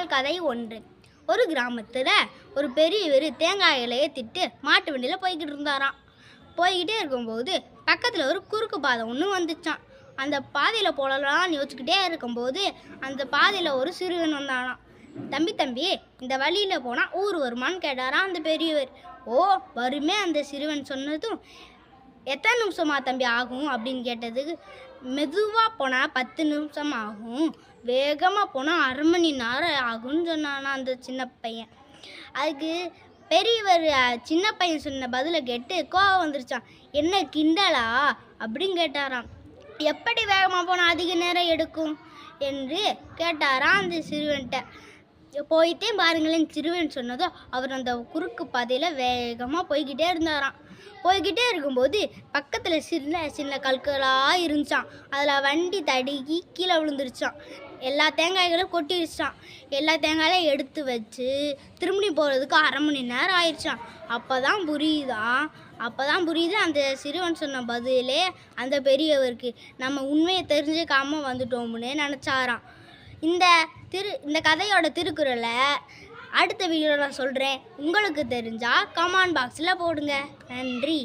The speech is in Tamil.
நாள் கதை ஒன்று. ஒரு கிராமத்தில் ஒரு பெரியவர் தேங்காய் இலையை திட்டு மாட்டு வண்டியில் போய்கிட்டு இருந்தாராம். போய்கிட்டே இருக்கும்போது பக்கத்தில் ஒரு குறுக்கு பாதை ஒன்று வந்துச்சான். அந்த பாதையில் போடலாம்னு யோசிச்சுக்கிட்டே இருக்கும்போது அந்த பாதையில் ஒரு சிறுவன் வந்தானாம். தம்பி, இந்த வழியில் போனால் ஊர் வருமானு கேட்டாராம் அந்த பெரியவர். ஓ வருமே அந்த சிறுவன் சொன்னதும், எத்தனை நிமிஷமா தம்பி ஆகும் அப்படின்னு கேட்டதுக்கு, மெதுவாக போனால் 10 நிமிஷம் ஆகும், வேகமாக போனால் அரை மணி நேரம் ஆகும்னு சொன்னானா அந்த சின்ன பையன். அதுக்கு பெரியவர் சின்ன பையன் சொன்ன பதிலை கேட்டு கோவம் வந்துருச்சான். என்ன கிண்டலா அப்படின்னு கேட்டாராம். எப்படி வேகமாக போனால் அதிக நேரம் எடுக்கும் என்று கேட்டாராம் அந்த சிறுவன்கிட்ட. போயிட்டே பாருங்களேன் சிறுவன் சொன்னதோ அவர் அந்த குறுக்கு பாதையில் வேகமாக போய்கிட்டே இருந்தாராம். போய்கிட்டே இருக்கும்போது பக்கத்தில் சின்ன சின்ன கற்களாக இருந்துச்சான். அதில் வண்டி தடுக்கி கீழே விழுந்துருச்சான். எல்லா தேங்காய்களும் கொட்டிடுச்சான். எல்லா தேங்காயும் எடுத்து வச்சு திரும்பி போகிறதுக்கு அரை மணி நேரம் ஆயிடுச்சான். அப்போ தான் புரியுது அந்த சிறுவன் சொன்ன பதிலே அந்த பெரியவருக்கு நம்ம உண்மையை தெரிஞ்சுக்காமல் வந்துட்டோம்னு நினச்சாராம். இந்த கதையோட திருக்குறளை அடுத்த வீடியோவில் நான் சொல்கிறேன். உங்களுக்கு தெரிஞ்சால் கமெண்ட் பாக்ஸில் போடுங்க. நன்றி.